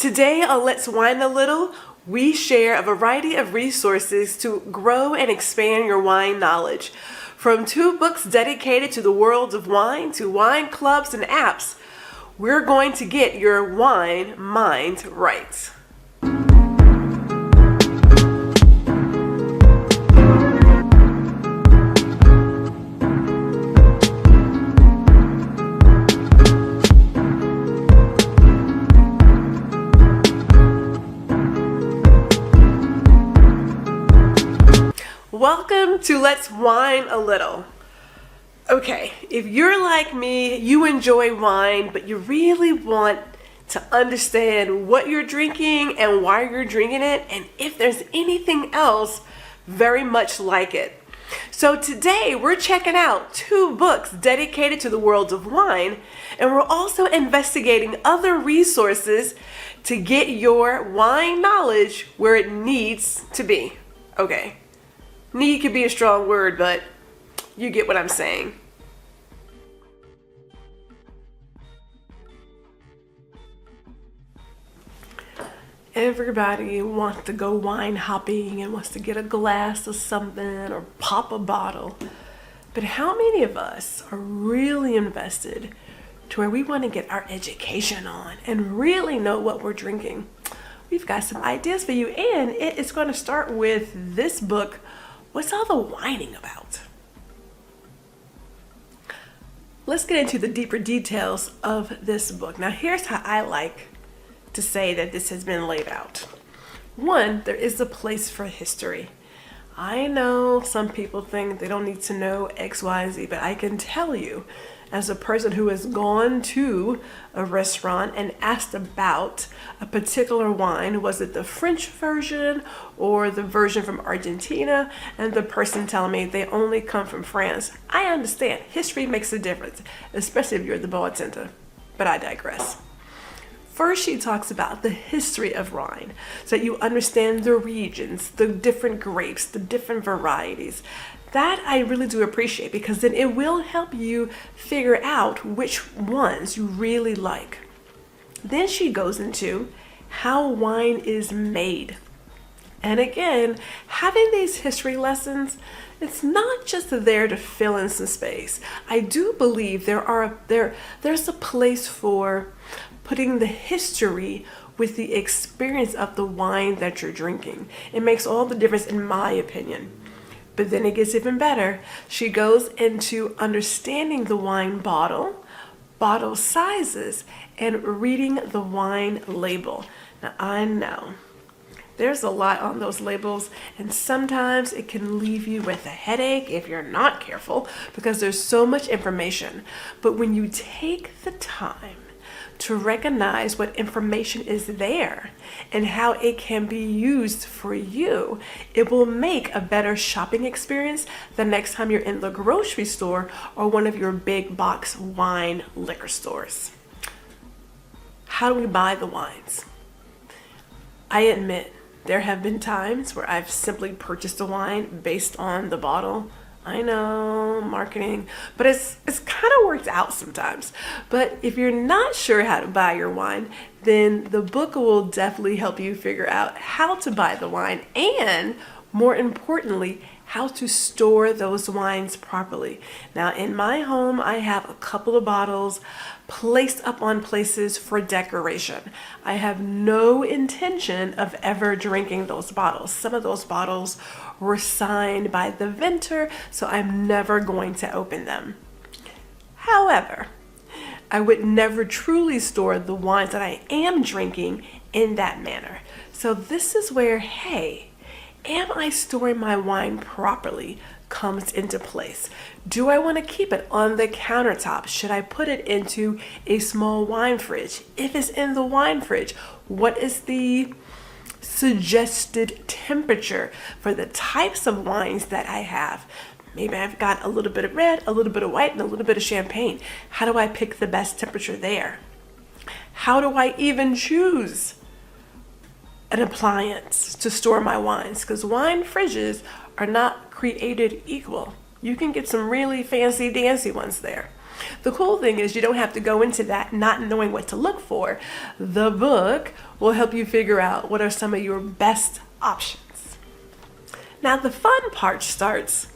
Today on Let's Wine a Little, we share a variety of resources to grow and expand your wine knowledge. From 2 books dedicated to the world of wine to wine clubs and apps, we're going to get your wine mind right. Welcome to Let's Wine a Little. Okay, if you're like me, you enjoy wine, but you really want to understand what you're drinking and why you're drinking it, and if there's anything else very much like it. So today we're checking out 2 books dedicated to the world of wine, and we're also investigating other resources to get your wine knowledge where it needs to be. Okay. Need could be a strong word, but you get what I'm saying. Everybody wants to go wine hopping and wants to get a glass of something or pop a bottle. But how many of us are really invested to where we want to get our education on and really know what we're drinking? We've got some ideas for you, and it is going to start with this book, What's All the Whining About? Let's get into the deeper details of this book. Now, here's how I like to say that this has been laid out. 1, there is a place for history. I know some people think they don't need to know X, Y, Z, but I can tell you, as a person who has gone to a restaurant and asked about a particular wine, was it the French version or the version from Argentina, and the person telling me they only come from France, I understand. History makes a difference, especially if you're the bartender, but I digress. First, she talks about the history of wine, so that you understand the regions, the different grapes, the different varieties. That I really do appreciate, because then it will help you figure out which ones you really like. Then she goes into how wine is made. And again, having these history lessons, it's not just there to fill in some space. I do believe there's a place for putting the history with the experience of the wine that you're drinking. It makes all the difference, in my opinion. But then it gets even better. She goes into understanding the wine bottle sizes, and reading the wine label. Now, I know there's a lot on those labels, and sometimes it can leave you with a headache if you're not careful, because there's so much information. But when you take the time to recognize what information is there and how it can be used for you, it will make a better shopping experience the next time you're in the grocery store or one of your big box wine liquor stores. How do we buy the wines? I admit there have been times where I've simply purchased a wine based on the bottle. I know, marketing, but it's kind of worked out sometimes. But if you're not sure how to buy your wine, then the book will definitely help you figure out how to buy the wine, and more importantly, how to store those wines properly. Now, in my home, I have a couple of bottles placed up on places for decoration. I have no intention of ever drinking those bottles. Some of those bottles were signed by the vintner, so I'm never going to open them. However, I would never truly store the wines that I am drinking in that manner. So this is where, hey, am I storing my wine properly comes into place. Do I want to keep it on the countertop? Should I put it into a small wine fridge? If it's in the wine fridge, what is the suggested temperature for the types of wines that I have? Maybe I've got a little bit of red, a little bit of white, and a little bit of champagne. How do I pick the best temperature there? How do I even choose an appliance to store my wines? Because wine fridges are not created equal. You can get some really fancy dancy ones there. The cool thing is you don't have to go into that not knowing what to look for. The book will help you figure out what are some of your best options. Now the fun part starts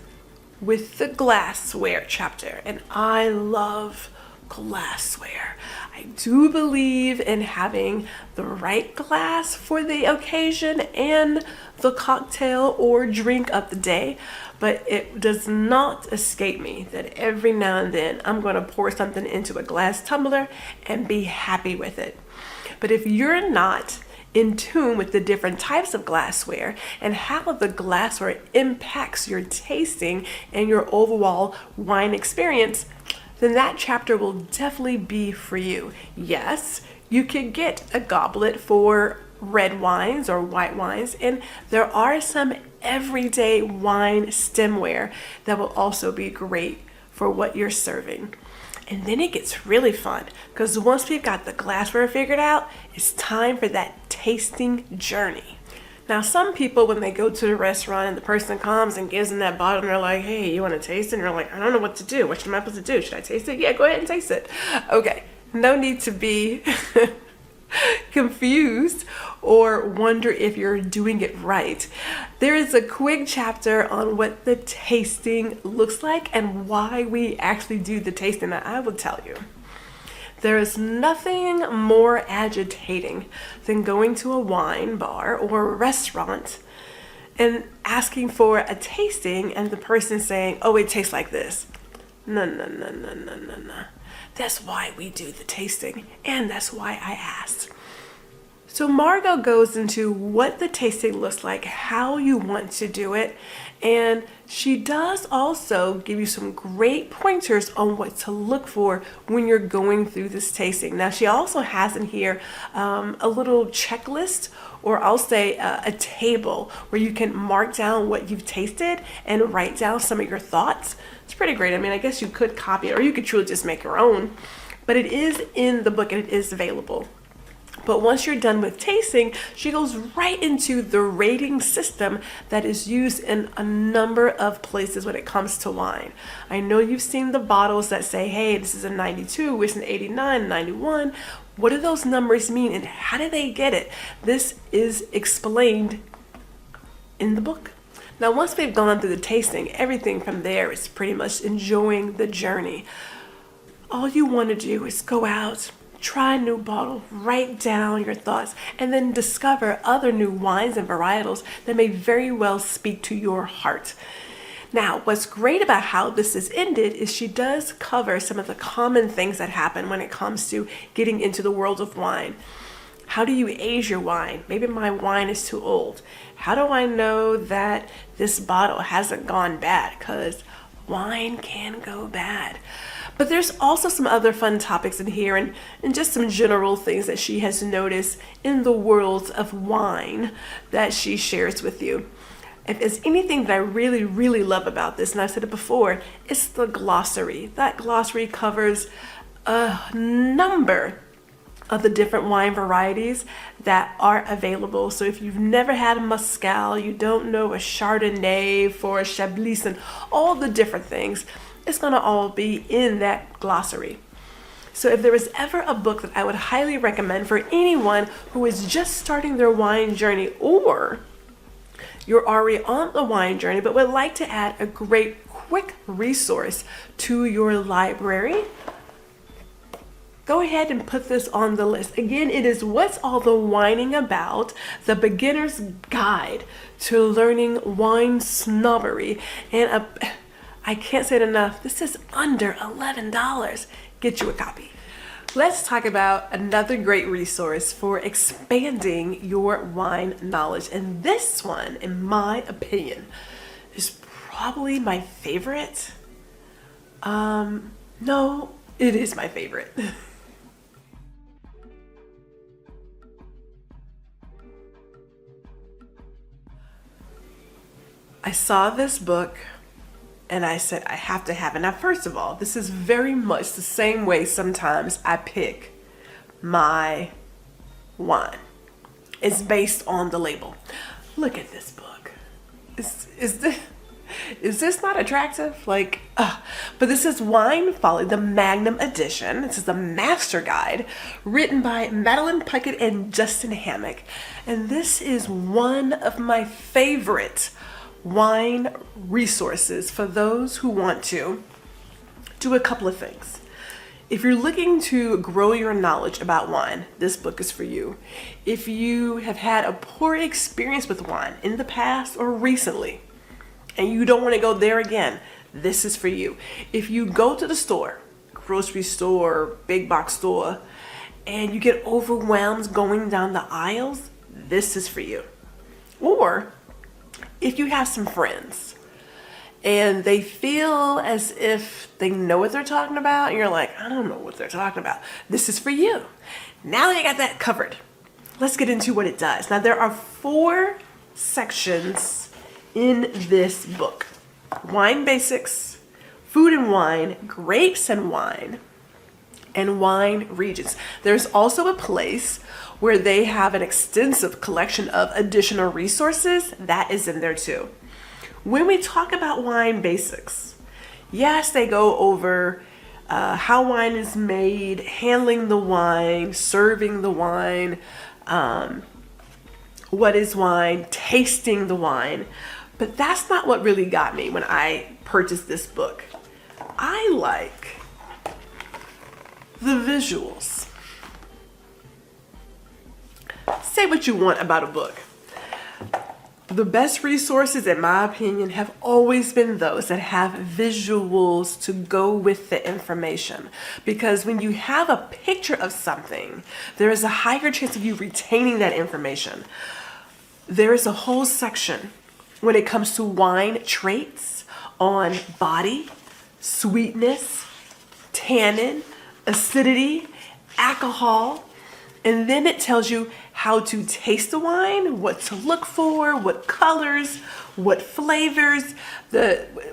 with the glassware chapter, and I love glassware. I do believe in having the right glass for the occasion and the cocktail or drink of the day, but it does not escape me that every now and then I'm going to pour something into a glass tumbler and be happy with it. But if you're not in tune with the different types of glassware and how the glassware impacts your tasting and your overall wine experience, then that chapter will definitely be for you. Yes, you can get a goblet for red wines or white wines, and there are some everyday wine stemware that will also be great for what you're serving. And then it gets really fun, because once we've got the glassware figured out, it's time for that tasting journey. Now, some people, when they go to the restaurant and the person comes and gives them that bottle and they're like, hey, you want to taste it? And they're like, I don't know what to do. What am I supposed to do? Should I taste it? Yeah, go ahead and taste it. Okay, no need to be confused or wonder if you're doing it right. There is a quick chapter on what the tasting looks like and why we actually do the tasting that I will tell you. There is nothing more agitating than going to a wine bar or a restaurant and asking for a tasting and the person saying, oh, it tastes like this. No. That's why we do the tasting, and that's why I asked. So Margot goes into what the tasting looks like, how you want to do it, and she does also give you some great pointers on what to look for when you're going through this tasting. Now, she also has in here a little checklist, or I'll say a table where you can mark down what you've tasted and write down some of your thoughts. It's pretty great. I mean, I guess you could copy it or you could truly just make your own, but it is in the book and it is available. But once you're done with tasting, she goes right into the rating system that is used in a number of places when it comes to wine. I know you've seen the bottles that say, hey, this is a 92, it's an 89, 91. What do those numbers mean and how do they get it? This is explained in the book. Now, once we've gone through the tasting, everything from there is pretty much enjoying the journey. All you want to do is go out, try a new bottle, write down your thoughts, and then discover other new wines and varietals that may very well speak to your heart. Now, what's great about how this is ended is she does cover some of the common things that happen when it comes to getting into the world of wine. How do you age your wine? Maybe my wine is too old. How do I know that this bottle hasn't gone bad? Because wine can go bad. But there's also some other fun topics in here and just some general things that she has noticed in the world of wine that she shares with you. If there's anything that I really, really love about this, and I've said it before, it's the glossary. That glossary covers a number of the different wine varieties that are available. So if you've never had a Muscal, you don't know a Chardonnay for a Chablis and all the different things, it's gonna all be in that glossary. So if there is ever a book that I would highly recommend for anyone who is just starting their wine journey, or you're already on the wine journey but would like to add a great quick resource to your library, go ahead and put this on the list. Again, it is What's All the Whining About? The Beginner's Guide to Learning Wine Snobbery. And I can't say it enough, this is under $11. Get you a copy. Let's talk about another great resource for expanding your wine knowledge. And this one, in my opinion, is probably my favorite. No, it is my favorite. I saw this book and I said, I have to have it. Now, first of all, this is very much the same way sometimes I pick my wine. It's based on the label. Look at this book. Is this not attractive? Like, but this is Wine Folly, the Magnum Edition. This is the master guide written by Madeline Puckett and Justin Hammock. And this is one of my favorite wine resources for those who want to do a couple of things. If you're looking to grow your knowledge about wine, this book is for you. If you have had a poor experience with wine in the past or recently, and you don't want to go there again, this is for you. If you go to the store, grocery store, big box store, and you get overwhelmed going down the aisles, this is for you. Or if you have some friends and they feel as if they know what they're talking about, and you're like, I don't know what they're talking about, this is for you. Now you got that covered. Let's get into what it does. Now there are 4 sections in this book: wine basics, food and wine, grapes and wine regions. There's also a place where they have an extensive collection of additional resources that is in there too. When we talk about wine basics, yes, they go over how wine is made, handling the wine, serving the wine, what is wine, tasting the wine. But that's not what really got me when I purchased this book. I like the visuals. Say what you want about a book. The best resources, in my opinion, have always been those that have visuals to go with the information. Because when you have a picture of something, there is a higher chance of you retaining that information. There is a whole section when it comes to wine traits on body, sweetness, tannin, acidity, alcohol, and then it tells you how to taste the wine, what to look for, what colors, what flavors,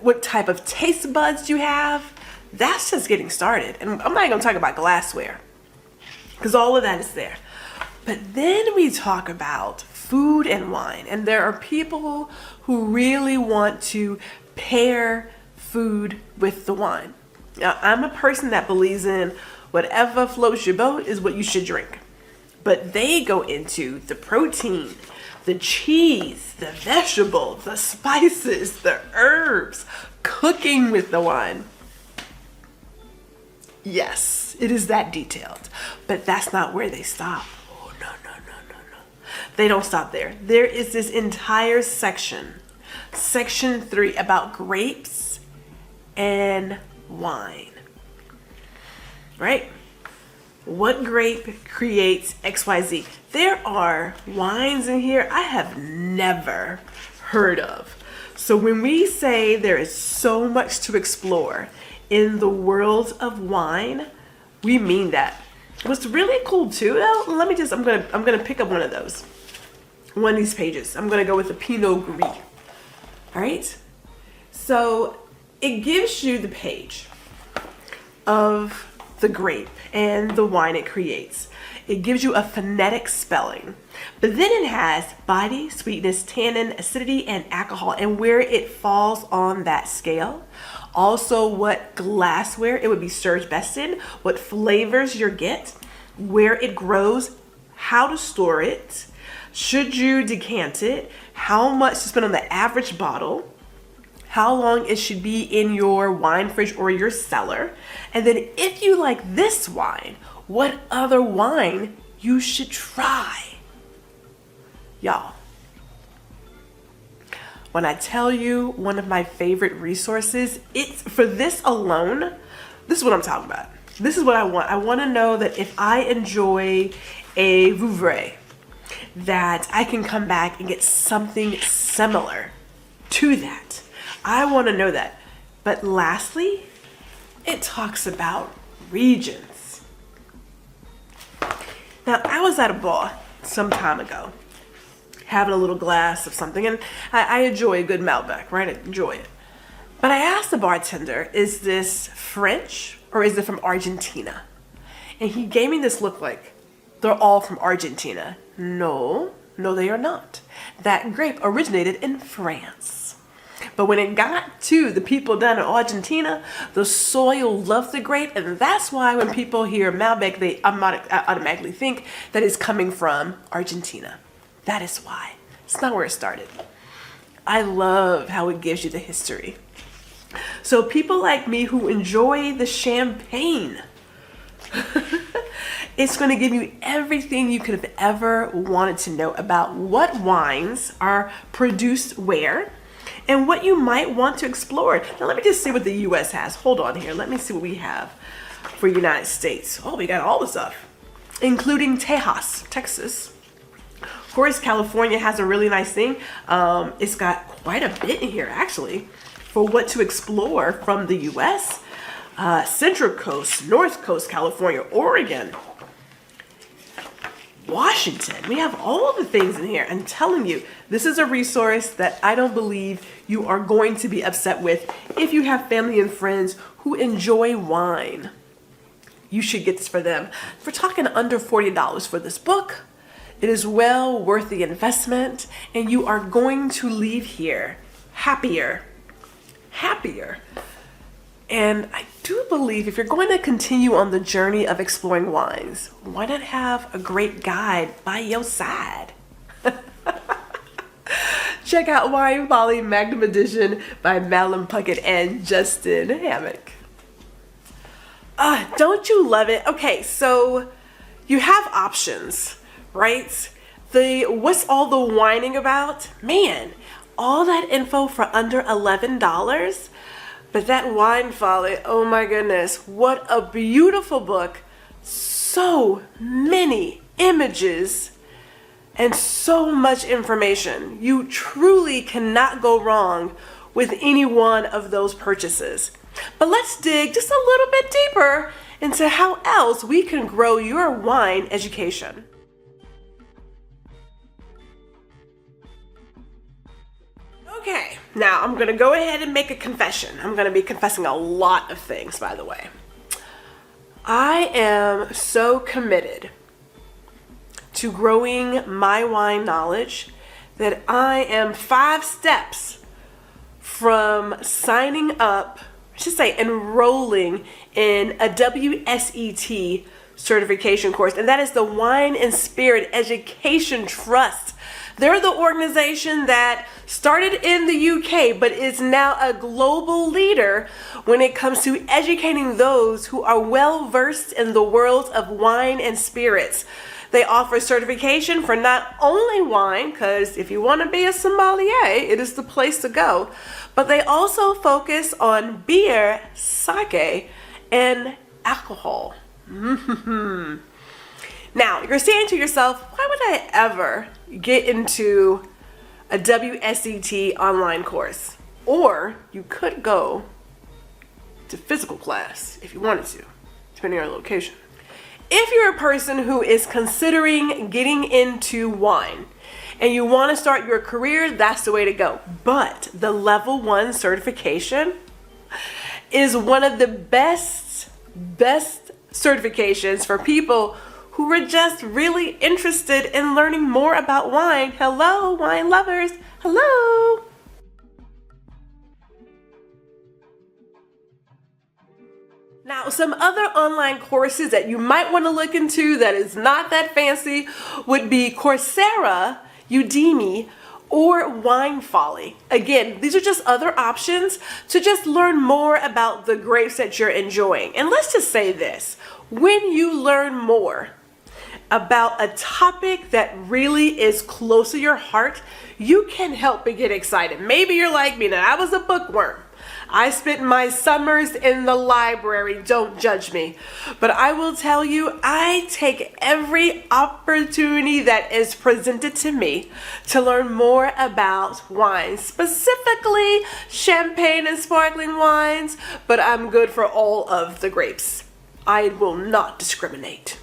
what type of taste buds you have. That's just getting started. And I'm not even gonna talk about glassware, because all of that is there. But then we talk about food and wine, and there are people who really want to pair food with the wine. Now, I'm a person that believes in whatever floats your boat is what you should drink. But they go into the protein, the cheese, the vegetable, the spices, the herbs, cooking with the wine. Yes, it is that detailed, but that's not where they stop. Oh, no. They don't stop there. There is this entire section 3, about grapes and wine, right? What grape creates XYZ? There are wines in here I have never heard of. So when we say there is so much to explore in the world of wine, we mean that. What's really cool too, though, I'm gonna pick up one of those. One of these pages. I'm gonna go with the Pinot Gris. All right. So it gives you the page of the grape and the wine it creates. It gives you a phonetic spelling, but then it has body, sweetness, tannin, acidity, and alcohol, and where it falls on that scale. Also, what glassware it would be served best in, what flavors you get, where it grows, how to store it, should you decant it, how much to spend on the average bottle, how long it should be in your wine fridge or your cellar, and then if you like this wine, what other wine you should try. Y'all, when I tell you one of my favorite resources, it's for this alone. This is what I'm talking about. This is what I want. I want to know that if I enjoy a Vouvray, that I can come back and get something similar to that. I want to know that. But lastly, it talks about regions. Now, I was at a bar some time ago, having a little glass of something, and I enjoy a good Malbec, right? I enjoy it. But I asked the bartender, is this French or is it from Argentina? And he gave me this look like, they're all from Argentina. No, they are not. That grape originated in France. But when it got to the people down in Argentina, the soil loved the grape, and that's why when people hear Malbec, they automatically think that it's coming from Argentina. That is why. It's not where it started. I love how it gives you the history. So people like me who enjoy the champagne, it's going to give you everything you could have ever wanted to know about what wines are produced where and what you might want to explore. Now let me just see what the US has. Hold on here. Let me see what we have for United States. Oh, we got all the stuff, including Tejas, Texas. Of course, California has a really nice thing. It's got quite a bit in here actually for what to explore from the US. Central Coast, North Coast, California, Oregon, Washington. We have all the things in here. I'm telling you, this is a resource that I don't believe you are going to be upset with if you have family and friends who enjoy wine. You should get this for them. We're talking under $40 for this book. It is well worth the investment, and you are going to leave here happier. And I do believe if you're going to continue on the journey of exploring wines, why not have a great guide by your side? Check out Wine Folly Magnum Edition by Madeline Puckett and Justin Hammock. Don't you love it? Okay, so you have options, right? What's all the whining about? Man, all that info for under $11. But that Wine Folly, oh my goodness, what a beautiful book. So many images and so much information. You truly cannot go wrong with any one of those purchases. But let's dig just a little bit deeper into how else we can grow your wine education. Okay, now I'm going to go ahead and make a confession. I'm going to be confessing a lot of things, by the way. I am so committed to growing my wine knowledge that I am 5 steps from signing up, I should say enrolling in a WSET certification course, and that is the Wine and Spirit Education Trust. They're the organization that started in the UK but is now a global leader when it comes to educating those who are well versed in the world of wine and spirits. They offer certification for not only wine, because if you want to be a sommelier, it is the place to go, but they also focus on beer, sake, and alcohol. Now, you're saying to yourself, why would I ever get into a WSET online course? Or you could go to physical class if you wanted to, depending on your location. If you're a person who is considering getting into wine and you want to start your career, that's the way to go. But the level 1 certification is one of the best certifications for people who are just really interested in learning more about wine. Hello, wine lovers. Hello. Now, some other online courses that you might want to look into that is not that fancy would be Coursera, Udemy, or Wine Folly. Again, these are just other options to just learn more about the grapes that you're enjoying. And let's just say this, when you learn more about a topic that really is close to your heart, you can help but get excited. Maybe you're like me. Now, I was a bookworm. I spent my summers in the library. Don't judge me. But I will tell you, I take every opportunity that is presented to me to learn more about wine, specifically champagne and sparkling wines, but I'm good for all of the grapes. I will not discriminate.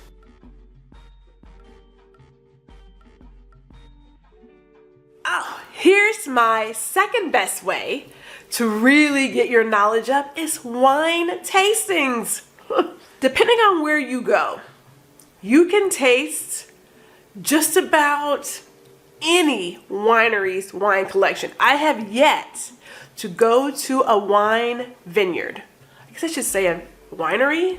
Oh, here's my second best way to really get your knowledge up is wine tastings. Depending on where you go, you can taste just about any winery's wine collection. I have yet to go to a wine vineyard. I guess I should say a winery.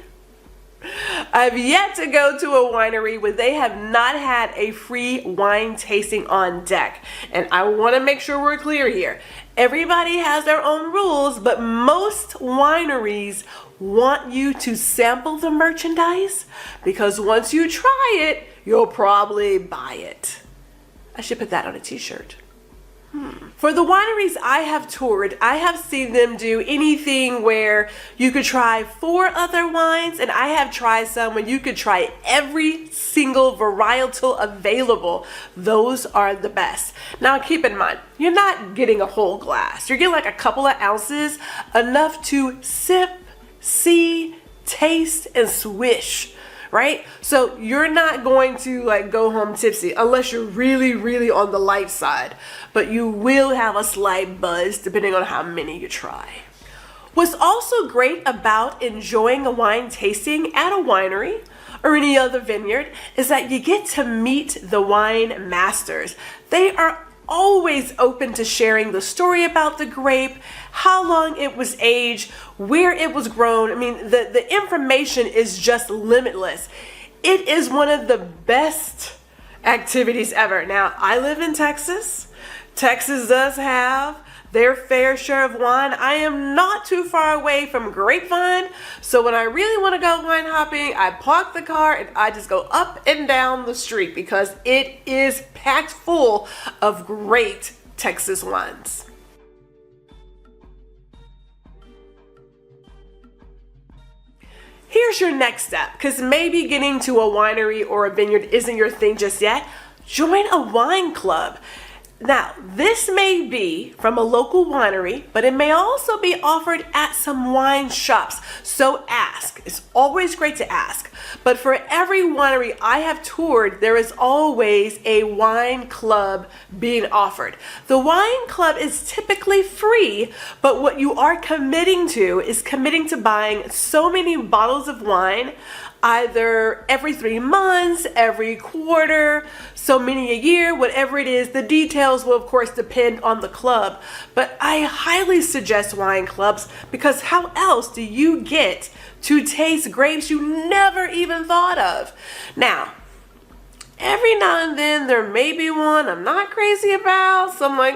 I've yet to go to a winery where they have not had a free wine tasting on deck. And I want to make sure we're clear here. Everybody has their own rules, but most wineries want you to sample the merchandise because once you try it, you'll probably buy it. I should put that on a t-shirt. For the wineries I have toured, I have seen them do anything where you could try 4 other wines, and I have tried some where you could try every single varietal available. Those are the best. Now keep in mind, you're not getting a whole glass. You're getting like a couple of ounces, enough to sip, see, taste, and swish. Right? So you're not going to like go home tipsy unless you're really, really on the light side, but you will have a slight buzz depending on how many you try. What's also great about enjoying a wine tasting at a winery or any other vineyard is that you get to meet the wine masters. They are always open to sharing the story about the grape, how long it was aged, where it was grown. I mean, the information is just limitless. It is one of the best activities ever. Now, I live in Texas. Texas does have their fair share of wine. I am not too far away from Grapevine, so when I really want to go wine hopping, I park the car and I just go up and down the street because it is packed full of great Texas wines. Here's your next step, because maybe getting to a winery or a vineyard isn't your thing just yet. Join a wine club. Now, this may be from a local winery, but it may also be offered at some wine shops. So ask. It's always great to ask. But for every winery I have toured, there is always a wine club being offered. The wine club is typically free, but what you are committing to is committing to buying so many bottles of wine, either every 3 months, every quarter, so many a year, whatever it is. The details will of course depend on the club, but I highly suggest wine clubs because how else do you get to taste grapes you never even thought of? Now, every now and then there may be one I'm not crazy about, so I'm like,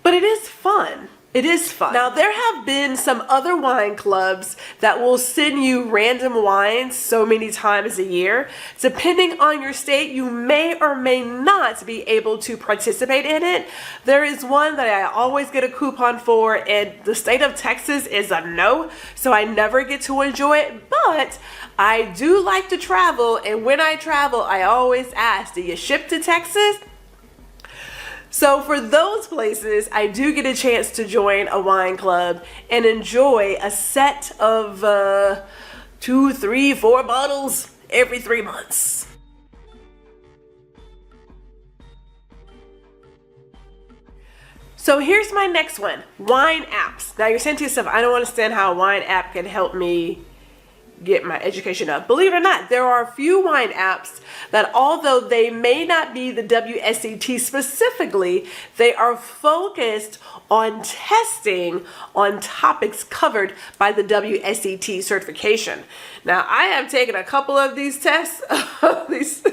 but it is fun. It is fun. Now, there have been some other wine clubs that will send you random wines so many times a year. Depending on your state, you may or may not be able to participate in it. There is one that I always get a coupon for, and the state of Texas is a no, so I never get to enjoy it, but I do like to travel, and when I travel, I always ask, do you ship to Texas? So for those places, I do get a chance to join a wine club and enjoy a set of 2, 3, 4 bottles every 3 months. So here's my next one, wine apps. Now you're saying to yourself, I don't understand how a wine app can help me get my education up. Believe it or not, there are a few wine apps that, although they may not be the WSET specifically, they are focused on testing on topics covered by the WSET certification. Now, I have taken a couple of these tests, these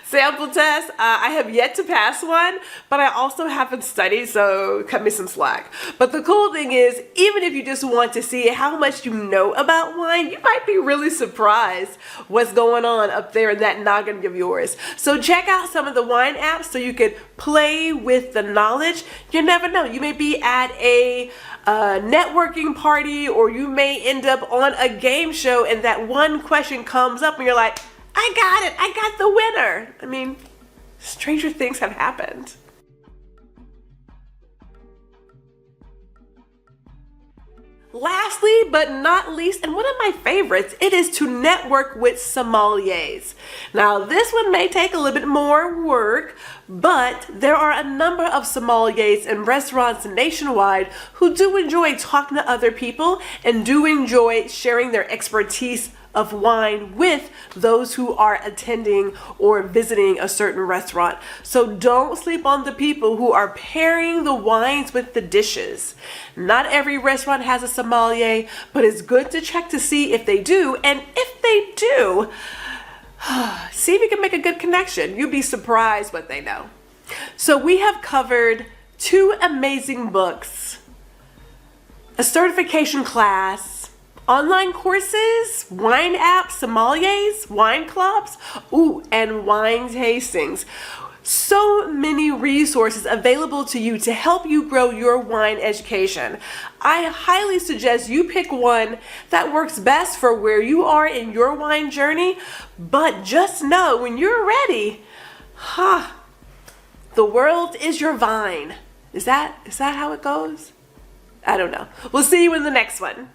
sample tests. I have yet to pass one, but I also haven't studied, so cut me some slack. But the cool thing is, even if you just want to see how much you know about wine, you might be really surprised what's going on up there in that noggin of yours. So check out some of the wine apps so you can play with the knowledge. You never know. You may be at a networking party, or you may end up on a game show and that one question comes up and you're like, I got it. I got the winner. I mean, stranger things have happened. Lastly, but not least, and one of my favorites, it is to network with sommeliers. Now, this one may take a little bit more work, but there are a number of sommeliers and restaurants nationwide who do enjoy talking to other people and do enjoy sharing their expertise of wine with those who are attending or visiting a certain restaurant. So don't sleep on the people who are pairing the wines with the dishes. Not every restaurant has a sommelier, but it's good to check to see if they do. And if they do, see if you can make a good connection. You'd be surprised what they know. So we have covered 2 amazing books, a certification class, online courses, wine apps, sommeliers, wine clubs, and wine tastings. So many resources available to you to help you grow your wine education. I highly suggest you pick one that works best for where you are in your wine journey, but just know when you're ready, the world is your vine. Is that how it goes? I don't know. We'll see you in the next one.